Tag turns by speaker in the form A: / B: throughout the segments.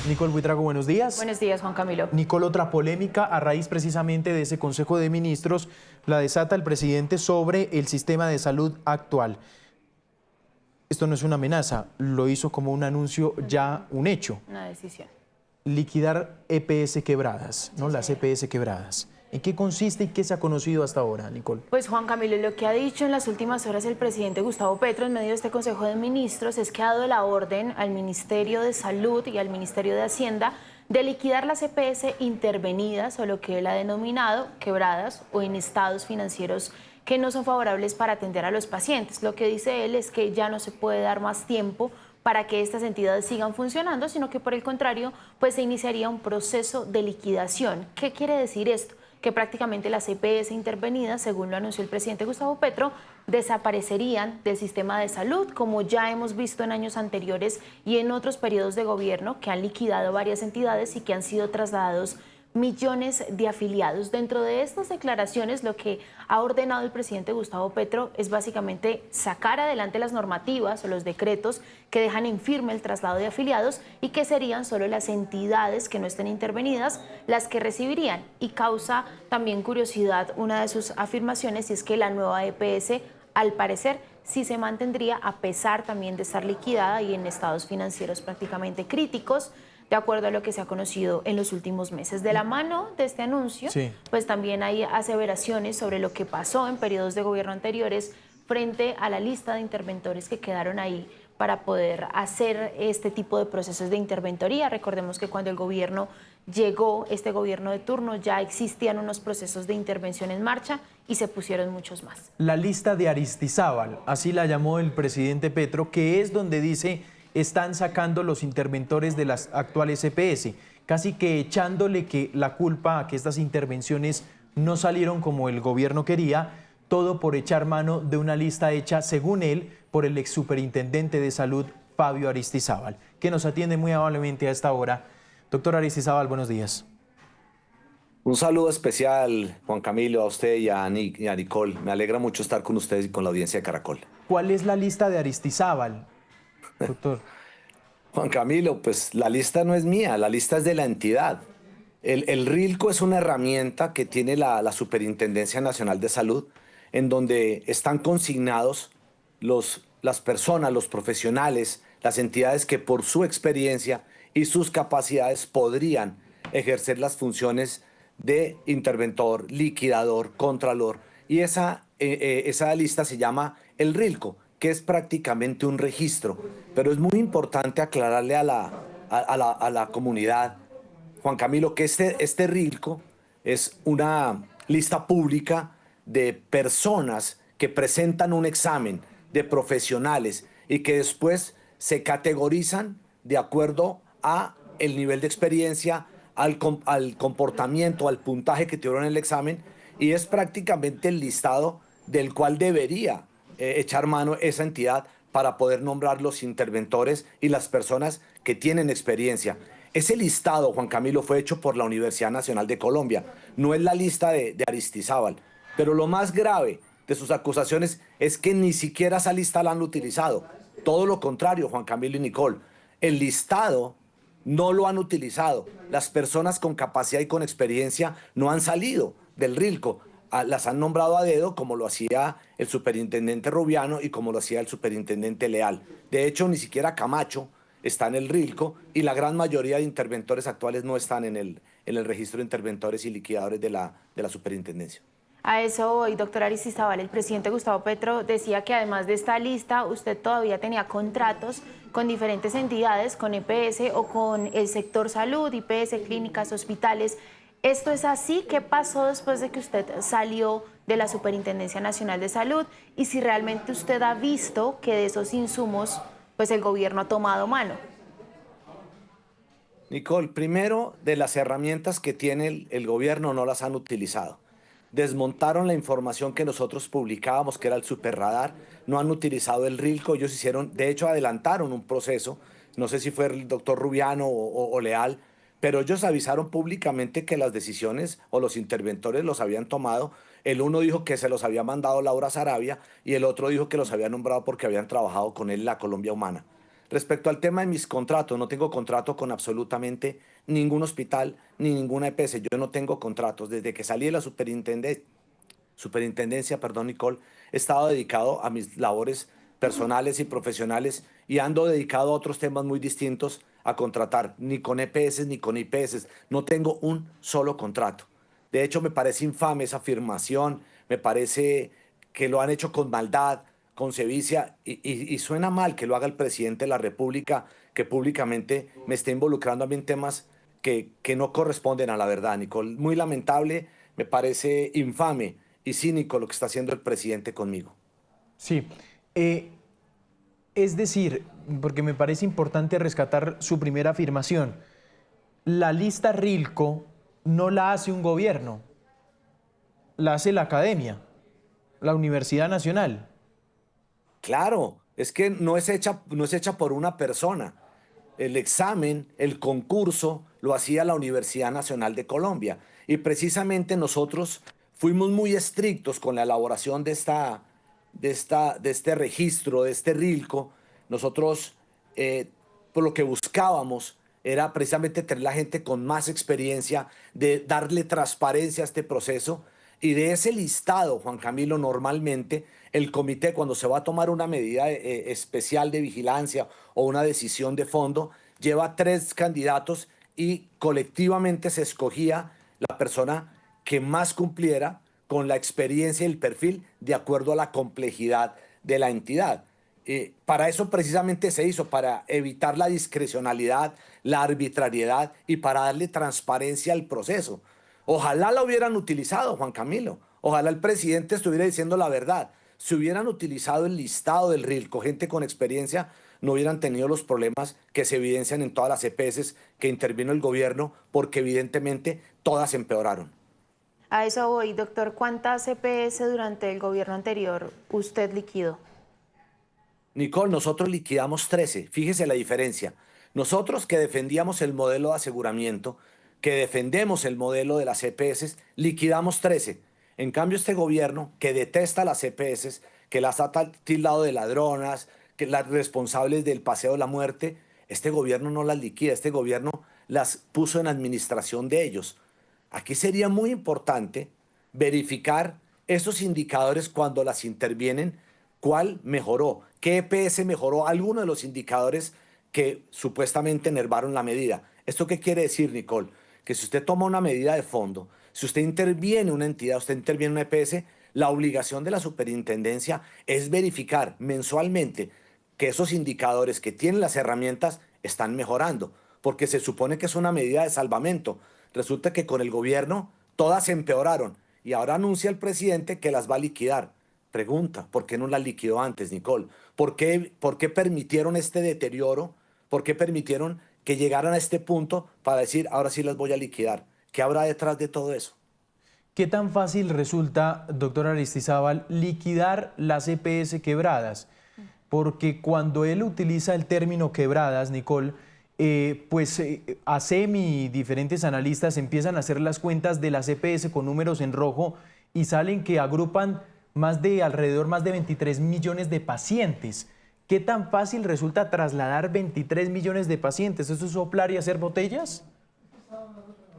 A: Nicole Buitrago, buenos días.
B: Buenos días, Juan Camilo.
A: Nicole, otra polémica a raíz precisamente de ese Consejo de Ministros la desata el presidente sobre el sistema de salud actual. Esto no es una amenaza, lo hizo como un anuncio ya un hecho.
B: Una decisión.
A: Liquidar EPS quebradas, ¿no? Las EPS quebradas. ¿En qué consiste y qué se ha conocido hasta ahora, Nicole?
B: Pues Juan Camilo, lo que ha dicho en las últimas horas el presidente Gustavo Petro en medio de este Consejo de Ministros es que ha dado la orden al Ministerio de Salud y al Ministerio de Hacienda de liquidar las EPS intervenidas o lo que él ha denominado quebradas o en estados financieros que no son favorables para atender a los pacientes. Lo que dice él es que ya no se puede dar más tiempo para que estas entidades sigan funcionando, sino que por el contrario, pues se iniciaría un proceso de liquidación. ¿Qué quiere decir esto? Que prácticamente las EPS intervenidas, según lo anunció el presidente Gustavo Petro, desaparecerían del sistema de salud, como ya hemos visto en años anteriores y en otros periodos de gobierno que han liquidado varias entidades y que han sido trasladados millones de afiliados. Dentro de estas declaraciones, lo que ha ordenado el presidente Gustavo Petro es básicamente sacar adelante las normativas o los decretos que dejan en firme el traslado de afiliados y que serían solo las entidades que no estén intervenidas las que recibirían. Y causa también curiosidad una de sus afirmaciones, y es que la nueva EPS, al parecer, sí se mantendría a pesar también de estar liquidada y en estados financieros prácticamente críticos, de acuerdo a lo que se ha conocido en los últimos meses. De la mano de este anuncio,
A: Sí,
B: pues también hay aseveraciones sobre lo que pasó en periodos de gobierno anteriores frente a la lista de interventores que quedaron ahí para poder hacer este tipo de procesos de interventoría. Recordemos que cuando el gobierno llegó, este gobierno de turno, ya existían unos procesos de intervención en marcha y se pusieron muchos más.
A: la lista de Aristizábal, así la llamó el presidente Petro, que es donde dice están sacando los interventores de las actuales EPS, casi que echándole que la culpa a que estas intervenciones no salieron como el gobierno quería, todo por echar mano de una lista hecha, según él, por el ex superintendente de salud, Fabio Aristizábal, que nos atiende muy amablemente a esta hora. Doctor Aristizábal, buenos días.
C: Un saludo especial, Juan Camilo, a usted y a Nicole. Me alegra mucho estar con ustedes y con la audiencia de Caracol.
A: ¿Cuál es la lista de Aristizábal, doctor?
C: Juan Camilo, pues la lista no es mía, la lista es de la entidad. El RILCO es una herramienta que tiene la Superintendencia Nacional de Salud, en donde están consignados las personas, los profesionales, las entidades que por su experiencia y sus capacidades podrían ejercer las funciones de interventor, liquidador, contralor. Y esa lista se llama el RILCO, que es prácticamente un registro. Pero es muy importante aclararle a la comunidad, Juan Camilo, que este RILCO es una lista pública de personas que presentan un examen, de profesionales, y que después se categorizan de acuerdo a el nivel de experiencia, al comportamiento, al puntaje que tuvieron en el examen, y es prácticamente el listado del cual debería echar mano esa entidad para poder nombrar los interventores y las personas que tienen experiencia. Ese listado, Juan Camilo, fue hecho por la Universidad Nacional de Colombia, no es la lista de Aristizábal, pero lo más grave de sus acusaciones es que ni siquiera esa lista la han utilizado. Todo lo contrario, Juan Camilo y Nicole, el listado no lo han utilizado. Las personas con capacidad y con experiencia no han salido del RILCO. Las han nombrado a dedo, como lo hacía el superintendente Rubiano y como lo hacía el superintendente Leal. De hecho, ni siquiera Camacho está en el RILCO y la gran mayoría de interventores actuales no están en el registro de interventores y liquidadores de la superintendencia.
B: A eso hoy, doctor Aristizábal, el presidente Gustavo Petro decía que además de esta lista, usted todavía tenía contratos con diferentes entidades, con EPS o con el sector salud, IPS, clínicas, hospitales. ¿Esto es así? ¿Qué pasó después de que usted salió de la Superintendencia Nacional de Salud? Y si realmente usted ha visto que de esos insumos, pues el gobierno ha tomado mano.
C: Nicole, primero, de las herramientas que tiene el gobierno no las han utilizado. Desmontaron la información que nosotros publicábamos, que era el superradar, no han utilizado el RILCO, ellos hicieron, de hecho adelantaron un proceso, no sé si fue el doctor Rubiano o Leal, pero ellos avisaron públicamente que las decisiones o los interventores los habían tomado. El uno dijo que se los había mandado Laura Sarabia y el otro dijo que los había nombrado porque habían trabajado con él en la Colombia Humana. Respecto al tema de mis contratos, no tengo contrato con absolutamente ningún hospital ni ninguna EPS. Yo no tengo contratos. Desde que salí de la superintendencia, perdón, Nicole, he estado dedicado a mis labores personales y profesionales y ando dedicado a otros temas muy distintos a contratar, ni con EPS ni con IPS. No tengo un solo contrato. De hecho, me parece infame esa afirmación, me parece que lo han hecho con maldad, con sevicia, y suena mal que lo haga el presidente de la República, que públicamente me esté involucrando a mí en temas que no corresponden a la verdad, Nicole. Muy lamentable, me parece infame y cínico lo que está haciendo el presidente conmigo.
A: Sí. Eh, es decir, porque me parece importante rescatar su primera afirmación, la lista RILCO no la hace un gobierno, la hace la academia, la Universidad Nacional.
C: Claro, es que no es hecha por una persona. El examen, el concurso, lo hacía la Universidad Nacional de Colombia. Y precisamente nosotros fuimos muy estrictos con la elaboración de este registro, de este RILCO. Nosotros, por lo que buscábamos, era precisamente tener la gente con más experiencia, de darle transparencia a este proceso. Y de ese listado, Juan Camilo, normalmente el comité, cuando se va a tomar una medida especial de vigilancia o una decisión de fondo, lleva 3 candidatos y colectivamente se escogía la persona que más cumpliera con la experiencia y el perfil de acuerdo a la complejidad de la entidad. Para eso precisamente se hizo, para evitar la discrecionalidad, la arbitrariedad y para darle transparencia al proceso. Ojalá la hubieran utilizado, Juan Camilo. Ojalá el presidente estuviera diciendo la verdad. Si hubieran utilizado el listado del RILCO, gente con experiencia, no hubieran tenido los problemas que se evidencian en todas las EPS que intervino el gobierno, porque evidentemente todas empeoraron.
B: A eso voy, doctor. ¿Cuántas EPS durante el gobierno anterior usted liquidó?
C: Nicole, nosotros liquidamos 13. Fíjese la diferencia. Nosotros que defendíamos el modelo de aseguramiento, que defendemos el modelo de las EPS, liquidamos 13. En cambio, este gobierno que detesta las EPS, que las ha tildado de ladronas, que las responsables del paseo de la muerte, este gobierno no las liquida, este gobierno las puso en administración de ellos. Aquí sería muy importante verificar esos indicadores cuando las intervienen, cuál mejoró, qué EPS mejoró, alguno de los indicadores que supuestamente enervaron la medida. ¿Esto qué quiere decir, Nicole? Que si usted toma una medida de fondo, si usted interviene en una entidad, usted interviene en una EPS, la obligación de la superintendencia es verificar mensualmente que esos indicadores que tienen las herramientas están mejorando, porque se supone que es una medida de salvamento. Resulta que con el gobierno todas empeoraron y ahora anuncia el presidente que las va a liquidar. Pregunta, ¿por qué no las liquidó antes, Nicole? ¿Por qué permitieron este deterioro? ¿Por qué permitieron que llegaran a este punto para decir, ahora sí las voy a liquidar? ¿Qué habrá detrás de todo eso?
A: ¿Qué tan fácil resulta, doctor Aristizábal, liquidar las EPS quebradas? Porque cuando él utiliza el término quebradas, Nicole, ASEM y diferentes analistas empiezan a hacer las cuentas de las EPS con números en rojo y salen que agrupan más de 23 millones de pacientes. ¿Qué tan fácil resulta trasladar 23 millones de pacientes? ¿Eso es soplar y hacer botellas?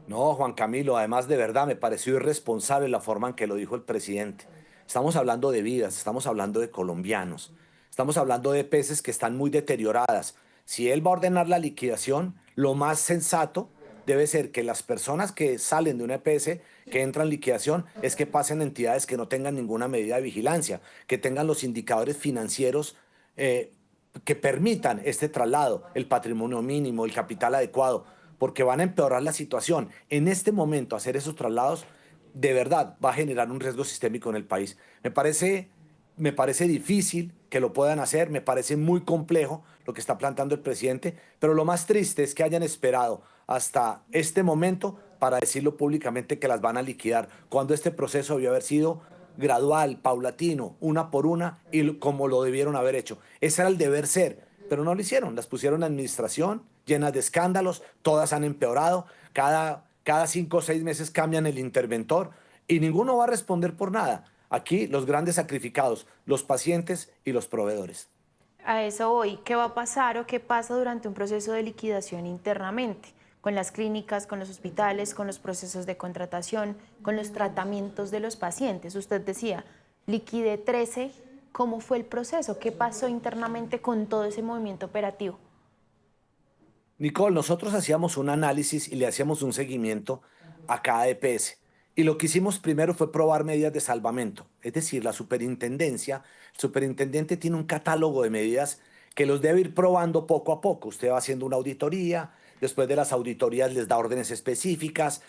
C: No, Juan Camilo, además de verdad me pareció irresponsable la forma en que lo dijo el presidente. Estamos hablando de vidas, estamos hablando de colombianos, estamos hablando de EPS que están muy deterioradas. Si él va a ordenar la liquidación, lo más sensato debe ser que las personas que salen de una EPS, que entran en liquidación, es que pasen a entidades que no tengan ninguna medida de vigilancia, que tengan los indicadores financieros que permitan este traslado, el patrimonio mínimo, el capital adecuado, porque van a empeorar la situación. En este momento, hacer esos traslados, de verdad, va a generar un riesgo sistémico en el país. Me parece difícil que lo puedan hacer, me parece muy complejo lo que está planteando el presidente, pero lo más triste es que hayan esperado hasta este momento para decirlo públicamente que las van a liquidar, cuando este proceso debió haber sido gradual, paulatino, una por una, y como lo debieron haber hecho. Ese era el deber ser, pero no lo hicieron, las pusieron en administración, llenas de escándalos, todas han empeorado, cada 5 o 6 meses cambian el interventor y ninguno va a responder por nada. Aquí los grandes sacrificados, los pacientes y los proveedores.
B: A eso hoy, ¿qué va a pasar o qué pasa durante un proceso de liquidación internamente? Con las clínicas, con los hospitales, con los procesos de contratación, con los tratamientos de los pacientes. Usted decía, liquide 13, ¿cómo fue el proceso? ¿Qué pasó internamente con todo ese movimiento operativo?
C: Nicole, nosotros hacíamos un análisis y le hacíamos un seguimiento a cada EPS. Y lo que hicimos primero fue probar medidas de salvamento. Es decir, la superintendencia, el superintendente tiene un catálogo de medidas que los debe ir probando poco a poco. Usted va haciendo una auditoría, después de las auditorías les da órdenes específicas,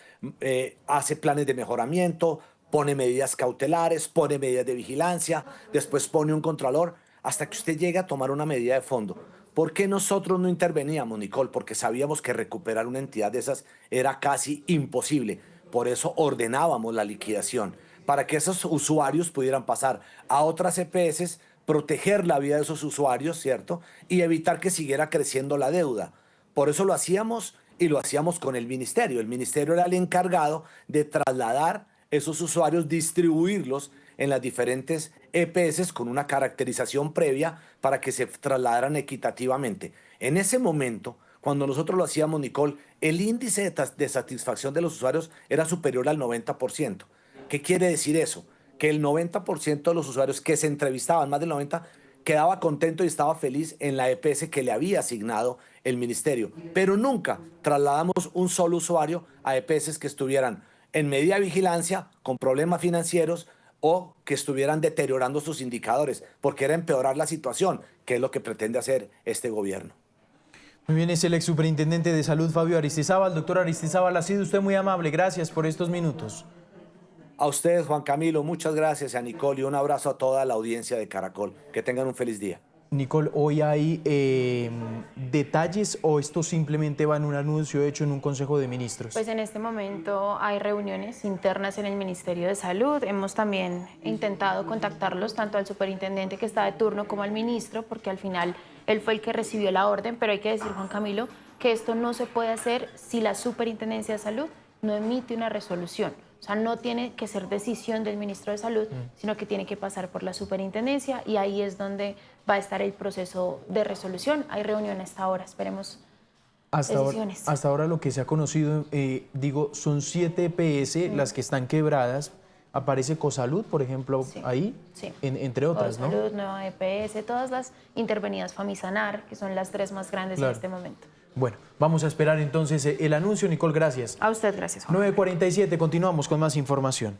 C: hace planes de mejoramiento, pone medidas cautelares, pone medidas de vigilancia, después pone un contralor, hasta que usted llega a tomar una medida de fondo. ¿Por qué nosotros no interveníamos, Nicole? Porque sabíamos que recuperar una entidad de esas era casi imposible. Por eso ordenábamos la liquidación, para que esos usuarios pudieran pasar a otras EPS, proteger la vida de esos usuarios, ¿cierto? Y evitar que siguiera creciendo la deuda. Por eso lo hacíamos y lo hacíamos con el ministerio. El ministerio era el encargado de trasladar esos usuarios, distribuirlos en las diferentes EPS con una caracterización previa para que se trasladaran equitativamente. En ese momento, cuando nosotros lo hacíamos, Nicole, el índice de satisfacción de los usuarios era superior al 90%. ¿Qué quiere decir eso? Que el 90% de los usuarios que se entrevistaban, más del 90%, quedaba contento y estaba feliz en la EPS que le había asignado el ministerio. Pero nunca trasladamos un solo usuario a EPS que estuvieran en medida de vigilancia, con problemas financieros o que estuvieran deteriorando sus indicadores, porque era empeorar la situación, que es lo que pretende hacer este gobierno.
A: Muy bien, es el ex superintendente de salud, Fabio Aristizábal. Doctor Aristizábal, ha sido usted muy amable. Gracias por estos minutos.
C: A ustedes, Juan Camilo, muchas gracias, y a Nicole, y un abrazo a toda la audiencia de Caracol. Que tengan un feliz día.
A: Nicole, ¿hoy hay detalles o esto simplemente va en un anuncio hecho en un Consejo de Ministros?
B: Pues en este momento hay reuniones internas en el Ministerio de Salud. Hemos también intentado contactarlos, tanto al superintendente que está de turno como al ministro, porque al final él fue el que recibió la orden, pero hay que decir, Juan Camilo, que esto no se puede hacer si la Superintendencia de Salud no emite una resolución. O sea, no tiene que ser decisión del ministro de Salud, sino que tiene que pasar por la superintendencia y ahí es donde va a estar el proceso de resolución. Hay reunión hasta ahora, esperemos decisiones.
A: Hasta ahora lo que se ha conocido, son 7 EPS las que están quebradas. Aparece Cosalud, por ejemplo,
B: Sí,
A: ahí,
B: sí.
A: entre otras, ¿no?
B: Cosalud, Nueva EPS, todas las intervenidas Famisanar, que son las 3 más grandes
A: Claro.
B: en este momento.
A: Bueno, vamos a esperar entonces el anuncio. Nicole, gracias.
B: A usted, gracias, Juan.
A: 9:47, continuamos con más información.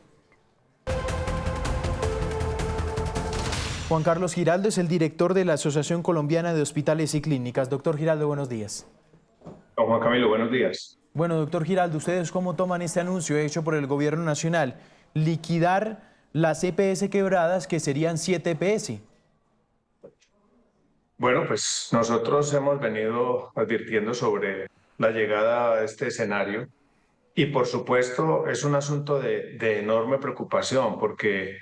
A: Juan Carlos Giraldo es el director de la Asociación Colombiana de Hospitales y Clínicas. Doctor Giraldo, buenos días.
D: Don Juan Camilo, buenos días.
A: Bueno, doctor Giraldo, ¿ustedes cómo toman este anuncio hecho por el Gobierno Nacional? Liquidar las EPS quebradas, que serían 7 EPS.
D: Bueno, pues nosotros hemos venido advirtiendo sobre la llegada a este escenario y por supuesto es un asunto de enorme preocupación porque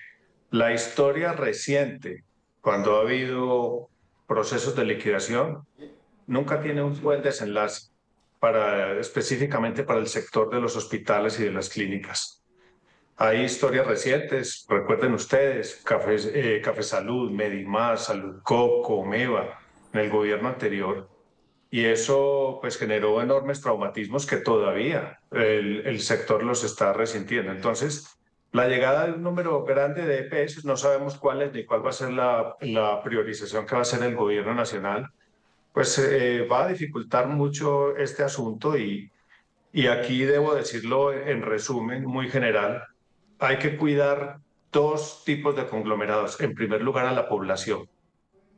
D: la historia reciente, cuando ha habido procesos de liquidación, nunca tiene un buen desenlace específicamente para el sector de los hospitales y de las clínicas. Hay historias recientes, recuerden ustedes, Café Salud, Medimás, Salud Coco, Omeva, en el gobierno anterior. Y eso pues generó enormes traumatismos que todavía el sector los está resintiendo. Entonces, la llegada de un número grande de EPS, no sabemos cuál es ni cuál va a ser la priorización que va a hacer el gobierno nacional, pues va a dificultar mucho este asunto y aquí debo decirlo en resumen, muy general, hay que cuidar dos tipos de conglomerados. En primer lugar, a la población,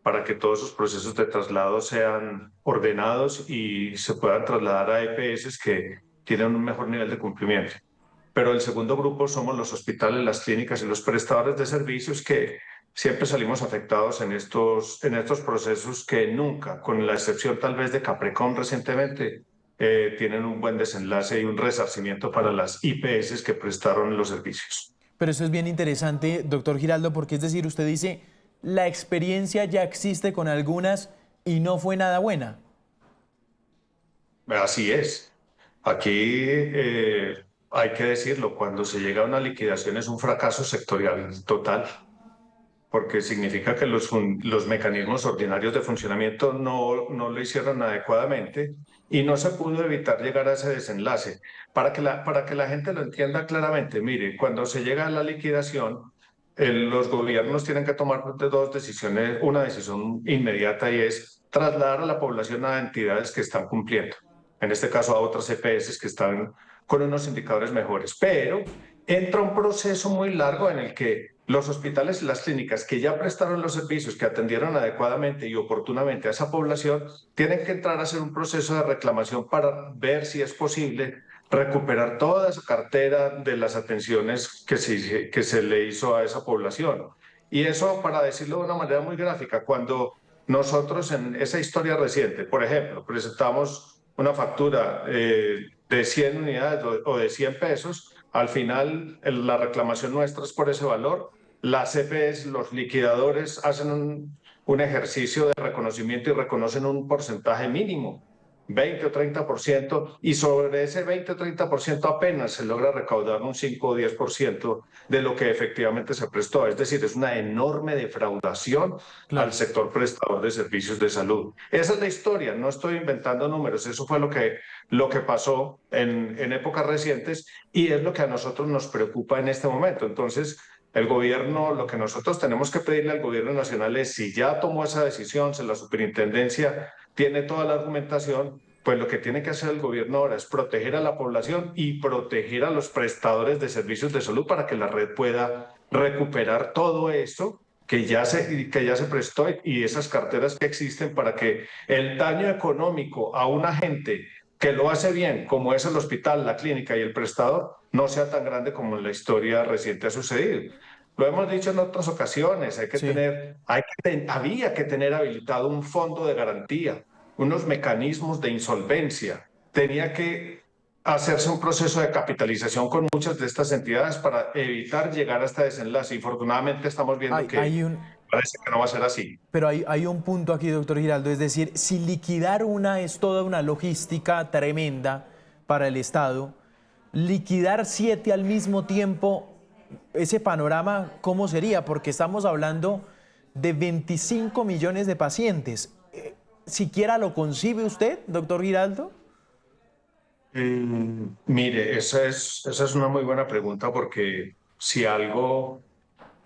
D: para que todos esos procesos de traslado sean ordenados y se puedan trasladar a EPS que tienen un mejor nivel de cumplimiento. Pero el segundo grupo somos los hospitales, las clínicas y los prestadores de servicios que siempre salimos afectados en estos procesos que nunca, con la excepción tal vez de Caprecom recientemente, tienen un buen desenlace y un resarcimiento para las IPS que prestaron los servicios.
A: Pero eso es bien interesante, doctor Giraldo, porque es decir, usted dice, la experiencia ya existe con algunas y no fue nada buena.
D: Así es. Aquí hay que decirlo, cuando se llega a una liquidación es un fracaso sectorial total. porque significa que los mecanismos ordinarios de funcionamiento no lo hicieron adecuadamente y no se pudo evitar llegar a ese desenlace. Para que la gente lo entienda claramente, mire, cuando se llega a la liquidación, los gobiernos tienen que tomar dos decisiones, una decisión inmediata y es trasladar a la población a entidades que están cumpliendo, en este caso a otras EPS que están con unos indicadores mejores, pero entra un proceso muy largo en el que los hospitales y las clínicas que ya prestaron los servicios, que atendieron adecuadamente y oportunamente a esa población, tienen que entrar a hacer un proceso de reclamación para ver si es posible recuperar toda esa cartera de las atenciones que se le hizo a esa población. Y eso, para decirlo de una manera muy gráfica, cuando nosotros en esa historia reciente, por ejemplo, presentamos una factura de 100 unidades o de 100 pesos, al final la reclamación nuestra es por ese valor. Las CPS, los liquidadores, hacen un ejercicio de reconocimiento y reconocen un porcentaje mínimo, 20 o 30%, y sobre ese 20 o 30% apenas se logra recaudar un 5 o 10% de lo que efectivamente se prestó. Es decir, es una enorme defraudación al
A: Claro.
D: sector prestador de servicios de salud. Esa es la historia, no estoy inventando números, eso fue lo que pasó en épocas recientes y es lo que a nosotros nos preocupa en este momento. Entonces, el gobierno, lo que nosotros tenemos que pedirle al gobierno nacional es, si ya tomó esa decisión, si la superintendencia tiene toda la argumentación, pues lo que tiene que hacer el gobierno ahora es proteger a la población y proteger a los prestadores de servicios de salud para que la red pueda recuperar todo esto que ya se prestó y esas carteras que existen para que el daño económico a un agente que lo hace bien, como es el hospital, la clínica y el prestador, no sea tan grande como en la historia reciente ha sucedido. Lo hemos dicho en otras ocasiones,
A: Sí.
D: había que tener habilitado un fondo de garantía, unos mecanismos de insolvencia. Tenía que hacerse un proceso de capitalización con muchas de estas entidades para evitar llegar a este desenlace. Y afortunadamente estamos viendo que
A: Hay un,
D: parece que no va a ser así.
A: pero hay un punto aquí, doctor Giraldo, es decir, si liquidar una es toda una logística tremenda para el Estado, liquidar 7 al mismo tiempo, ese panorama, ¿cómo sería? Porque estamos hablando de 25 millones de pacientes. ¿Siquiera lo concibe usted, doctor Giraldo?
D: Mire, esa es una muy buena pregunta porque si algo,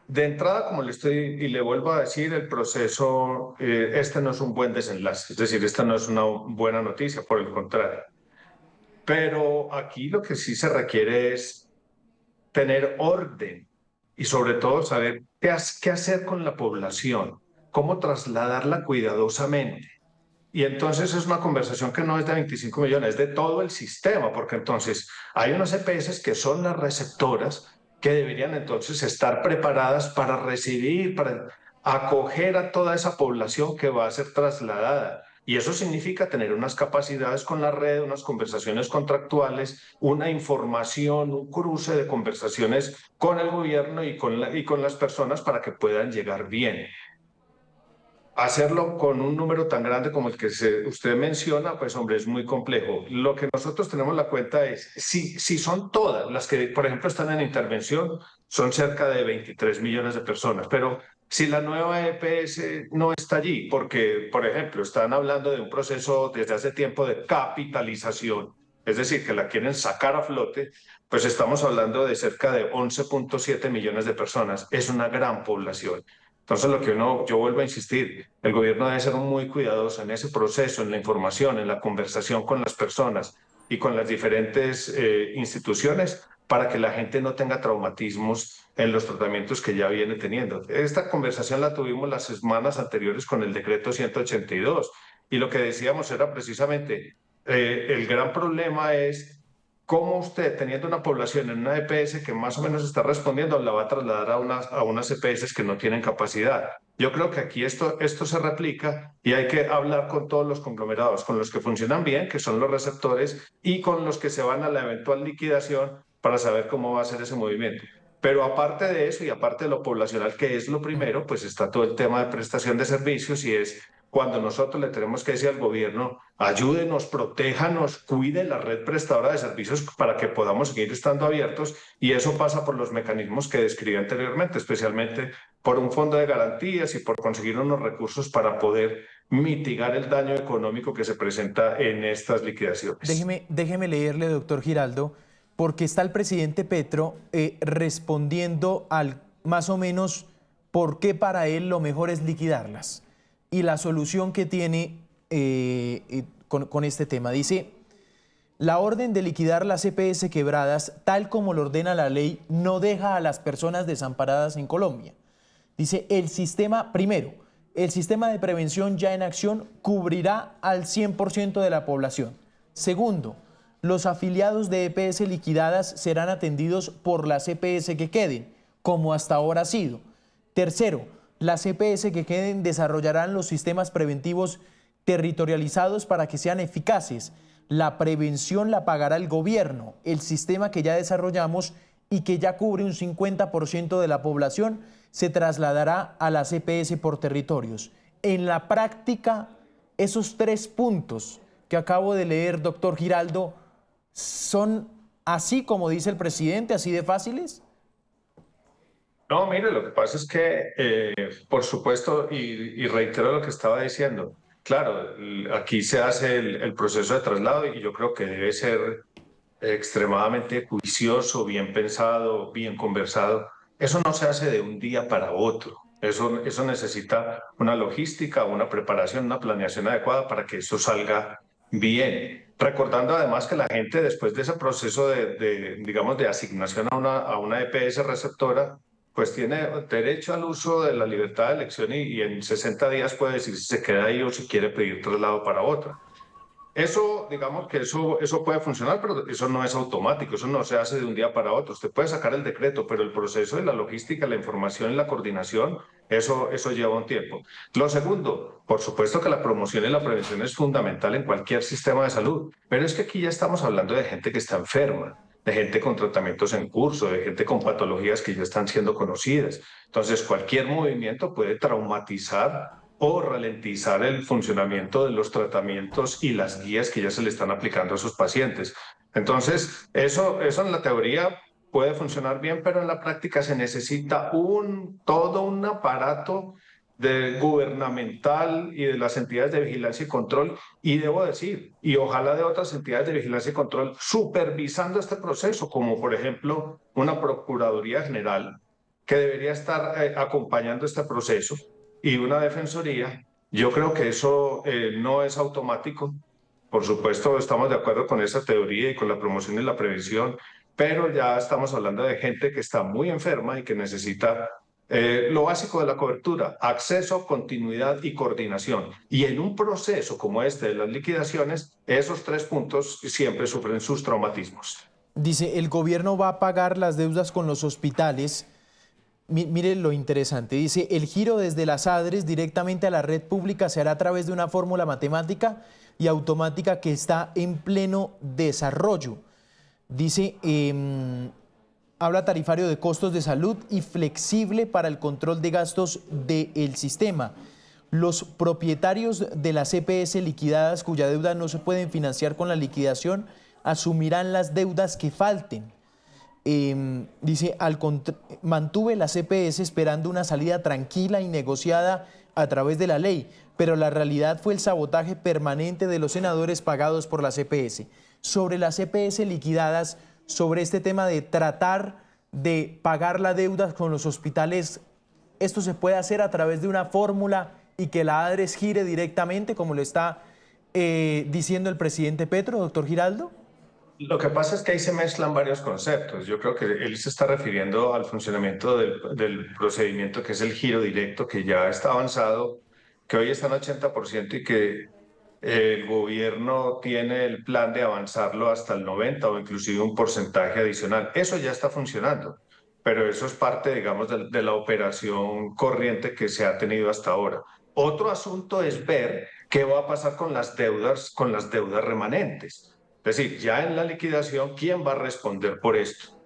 D: de entrada, como le estoy y le vuelvo a decir, el proceso, este no es un buen desenlace, es decir, esta no es una buena noticia, por el contrario. Pero aquí lo que sí se requiere es tener orden y sobre todo saber qué hacer con la población, cómo trasladarla cuidadosamente. Y entonces es una conversación que no es de 25 millones, es de todo el sistema, porque entonces hay unas EPS que son las receptoras que deberían entonces estar preparadas para recibir, para acoger a toda esa población que va a ser trasladada. Y eso significa tener unas capacidades con la red, unas conversaciones contractuales, una información, un cruce de conversaciones con el gobierno y con las personas para que puedan llegar bien. Hacerlo con un número tan grande como el que usted menciona, pues hombre, es muy complejo. Lo que nosotros tenemos la cuenta es, si son todas las que, por ejemplo, están en intervención, son cerca de 23 millones de personas, pero si la nueva EPS no está allí, porque, por ejemplo, están hablando de un proceso desde hace tiempo de capitalización, es decir, que la quieren sacar a flote, pues estamos hablando de cerca de 11.7 millones de personas. Es una gran población. Entonces, yo vuelvo a insistir, el gobierno debe ser muy cuidadoso en ese proceso, en la información, en la conversación con las personas y con las diferentes instituciones para que la gente no tenga traumatismos en los tratamientos que ya viene teniendo. Esta conversación la tuvimos las semanas anteriores con el decreto 182 y lo que decíamos era precisamente, el gran problema es cómo usted, teniendo una población en una EPS que más o menos está respondiendo, la va a trasladar a unas EPS que no tienen capacidad. Yo creo que aquí esto se replica y hay que hablar con todos los conglomerados, con los que funcionan bien, que son los receptores, y con los que se van a la eventual liquidación para saber cómo va a ser ese movimiento. Pero aparte de eso y aparte de lo poblacional, que es lo primero, pues está todo el tema de prestación de servicios y es cuando nosotros le tenemos que decir al gobierno, ayúdenos, protéjanos, cuide la red prestadora de servicios para que podamos seguir estando abiertos, y eso pasa por los mecanismos que describí anteriormente, especialmente por un fondo de garantías y por conseguir unos recursos para poder mitigar el daño económico que se presenta en estas liquidaciones.
A: Déjeme leerle, doctor Giraldo, porque está el presidente Petro respondiendo al más o menos por qué para él lo mejor es liquidarlas y la solución que tiene con este tema. Dice, la orden de liquidar las EPS quebradas, tal como lo ordena la ley, no deja a las personas desamparadas en Colombia. Dice, el sistema de prevención ya en acción cubrirá al 100% de la población. Segundo, los afiliados de EPS liquidadas serán atendidos por las EPS que queden, como hasta ahora ha sido. Tercero, las EPS que queden desarrollarán los sistemas preventivos territorializados para que sean eficaces. La prevención la pagará el gobierno, el sistema que ya desarrollamos y que ya cubre un 50% de la población se trasladará a las EPS por territorios. En la práctica, esos 3 puntos que acabo de leer, doctor Giraldo, ¿son así como dice el presidente, así de fáciles?
D: No, mire, lo que pasa es que, por supuesto, y reitero lo que estaba diciendo, claro, aquí se hace el proceso de traslado y yo creo que debe ser extremadamente juicioso, bien pensado, bien conversado. Eso no se hace de un día para otro. Eso necesita una logística, una preparación, una planeación adecuada para que eso salga bien. Recordando además que la gente después de ese proceso digamos, de asignación a una EPS receptora, pues tiene derecho al uso de la libertad de elección y en 60 días puede decir si se queda ahí o si quiere pedir traslado para otra. Eso, digamos que eso puede funcionar, pero eso no es automático, eso no se hace de un día para otro. Usted puede sacar el decreto, pero el proceso de la logística, la información y la coordinación, eso lleva un tiempo. Lo segundo, por supuesto que la promoción y la prevención es fundamental en cualquier sistema de salud, pero es que aquí ya estamos hablando de gente que está enferma, de gente con tratamientos en curso, de gente con patologías que ya están siendo conocidas. Entonces, cualquier movimiento puede traumatizar o ralentizar el funcionamiento de los tratamientos y las guías que ya se le están aplicando a sus pacientes. Entonces, eso en la teoría puede funcionar bien, pero en la práctica se necesita todo un aparato gubernamental y de las entidades de vigilancia y control, y debo decir, y ojalá de otras entidades de vigilancia y control supervisando este proceso, como por ejemplo una Procuraduría General que debería estar acompañando este proceso y una defensoría. Yo creo que eso no es automático. Por supuesto, estamos de acuerdo con esa teoría y con la promoción y la prevención, pero ya estamos hablando de gente que está muy enferma y que necesita lo básico de la cobertura: acceso, continuidad y coordinación. Y en un proceso como este de las liquidaciones, esos 3 puntos siempre sufren sus traumatismos.
A: Dice, el gobierno va a pagar las deudas con los hospitales. Mire lo interesante, dice, el giro desde las ADRES directamente a la red pública se hará a través de una fórmula matemática y automática que está en pleno desarrollo. Dice, habla tarifario de costos de salud y flexible para el control de gastos del sistema. Los propietarios de las EPS liquidadas cuya deuda no se pueden financiar con la liquidación asumirán las deudas que falten. Dice, mantuve las EPS esperando una salida tranquila y negociada a través de la ley, pero la realidad fue el sabotaje permanente de los senadores pagados por las EPS. Sobre las EPS liquidadas, sobre este tema de tratar de pagar la deuda con los hospitales, ¿esto se puede hacer a través de una fórmula y que la ADRES gire directamente, como lo está diciendo el presidente Petro, doctor Giraldo?
D: Lo que pasa es que ahí se mezclan varios conceptos. Yo creo que él se está refiriendo al funcionamiento del procedimiento que es el giro directo, que ya está avanzado, que hoy está en 80% y que el gobierno tiene el plan de avanzarlo hasta el 90% o inclusive un porcentaje adicional. Eso ya está funcionando, pero eso es parte, digamos, de la operación corriente que se ha tenido hasta ahora. Otro asunto es ver qué va a pasar con las deudas remanentes. Es decir, ya en la liquidación, ¿quién va a responder por esto?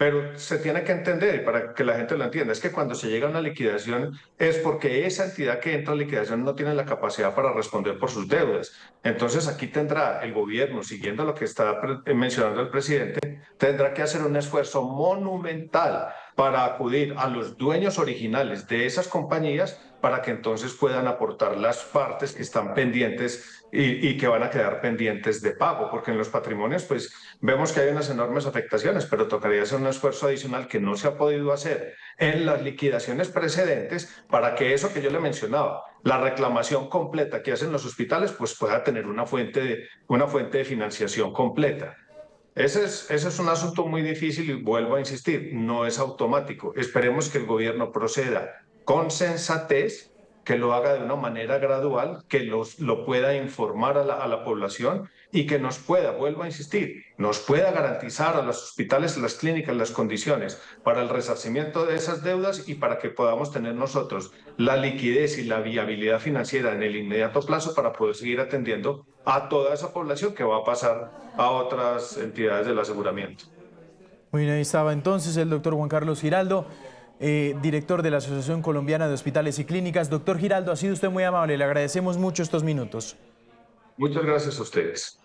D: Pero se tiene que entender, y para que la gente lo entienda, es que cuando se llega a una liquidación es porque esa entidad que entra a liquidación no tiene la capacidad para responder por sus deudas. Entonces aquí tendrá el gobierno, siguiendo lo que está mencionando el presidente, tendrá que hacer un esfuerzo monumental para acudir a los dueños originales de esas compañías para que entonces puedan aportar las partes que están pendientes y que van a quedar pendientes de pago, porque en los patrimonios pues vemos que hay unas enormes afectaciones, pero tocaría hacer un esfuerzo adicional que no se ha podido hacer en las liquidaciones precedentes para que eso que yo le mencionaba, la reclamación completa que hacen los hospitales, pues pueda tener una fuente de financiación completa. Ese es un asunto muy difícil y vuelvo a insistir, no es automático. Esperemos que el gobierno proceda con sensatez, que lo haga de una manera gradual, que lo pueda informar a la población y que nos pueda, vuelvo a insistir, nos pueda garantizar a los hospitales, a las clínicas, las condiciones para el resarcimiento de esas deudas y para que podamos tener nosotros la liquidez y la viabilidad financiera en el inmediato plazo para poder seguir atendiendo a toda esa población que va a pasar a otras entidades del aseguramiento.
A: Muy bien, ahí estaba entonces el doctor Juan Carlos Giraldo, director de la Asociación Colombiana de Hospitales y Clínicas. Doctor Giraldo, ha sido usted muy amable, le agradecemos mucho estos minutos.
D: Muchas gracias a ustedes.